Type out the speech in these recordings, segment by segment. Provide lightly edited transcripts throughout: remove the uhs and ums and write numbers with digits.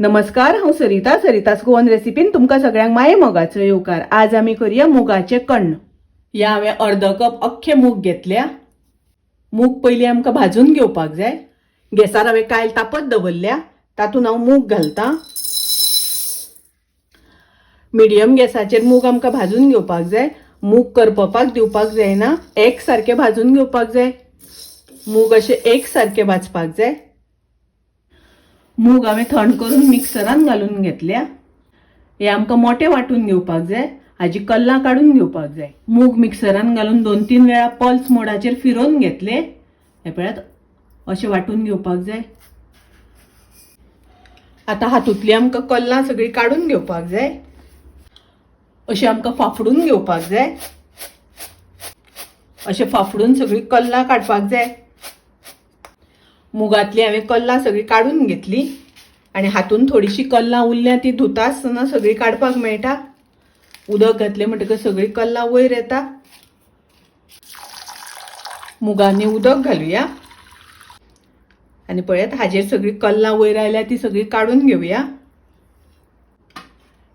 नमस्कार, हांव सरितास गोवन रेसिपीन तुमकां सगळ्यांक माये मोगाचो येवकार। आज आमी करूया मुगाचे कण्ण। ह्या हांवें अर्द कप अख्खे मूग घेतल्या। मूग पयलीं आमकां भाजून घेवपाक जाय। गॅसार हांवें कायल तापत दवरल्या, तातूंत हांव मूग घालतां। मिडियम गॅसाचेर मूग आमकां भाजून घेवपाक जाय। मूग करपपाक दिवपाक जायना, एक सारखे भाजून घेवपाक जाय। मूग अशे एक सारखे भाजपाक जाय। मूग हांवें थंड करून मिक्सरान घालून घेतल्या। हे आमकां मोठे वाटून घेवपाक जाय, हाजी कल्लां काढून घेवपाक जाय। मूग मिक्सरान घालून 2-3 वेळा पल्स मोडाचेर फिरोवन घेतले। हे पळयात अशे वाटून घेवपाक जाय। आता हातूंतली आमकां कल्लां सगळी काढून घेवपाक जाय। अशे आमकां फाफडून घेवपाक जाय। अशे फाफडून सगळी कल्लां काडपाक जाय। मुगातली हांवें कल्लां सगळी काढून घेतली आणि हातून थोडीशी कल्लां उरल्या ती धुता आसतना सगळी काडपाक मेळटा। उदक घातले म्हणटकच सगळी कल्लां वयर येता। मुगांनी उदक घालुया आणि पळयात हाजेर सगळी कल्लां वयर आयल्या ती सगळी काढून घेवया।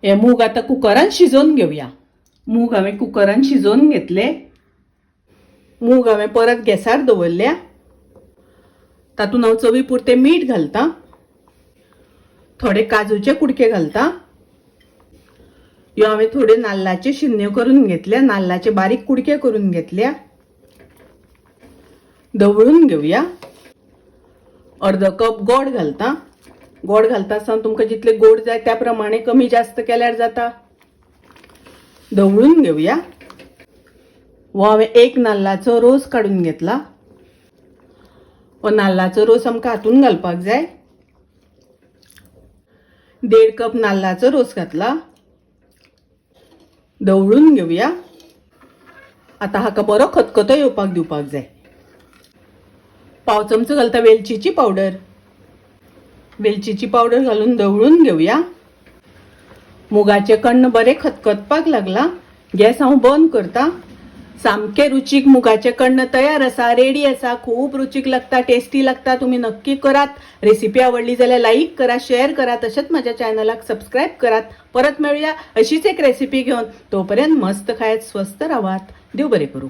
हे मूग आता कुकरान शिजोवन घेवया। मूग हांवें कुकरान शिजोवन घेतले। मूग हांवें परत गॅसार दवरल्या। तातूंत हांव चवी पुरते मीठ घालतां। थोडे काजूचे कुडके घालतां। ह्यो हांवें थोडे नाल्लाचे शिन्न्यो करून घेतल्या, नाल्लाचे बारीक कुडके करून घेतल्या। दवळून घेवया। अर्द कप गोड घालतां। गोड घालता आसतना तुमकां जितले गोड जाय त्या प्रमाणे कमी जास्त केल्यार जाता। दवळून घेवया। हो हांवें एक नाल्लाचो रोस काडून घेतला। हो नाल्लाचो रोस आमकां हातून घालपाक जाय। 1.5 कप नाल्लाचो रोस घातला। दवळून घेवया। आता हाका बरो खतखतो येवपाक दिवपाक जाय। पाव चमचो घालता वेलचीची पावडर। वेलचीची पावडर घालून दवळून घेवया। मुगाचे कण्ण बरे खतखतपाक लागला। गॅस हांव बंद करता। सामके रुचीक मुगाचे कण्ण तयार आसा, रेडी आसा। खूब रुचीक लागता, टेस्टी लागता। तुम्ही नक्की करात। रेसिपी आवडली जाल्यार लाईक करा, शेअर करा, तशेंच माझ्या चॅनलाक सबस्क्राईब करात। परत मेळूया अशीच एक रेसिपी घेऊन। तोपर्यंत मस्त खायत, स्वस्त राहात। देव बरे करू।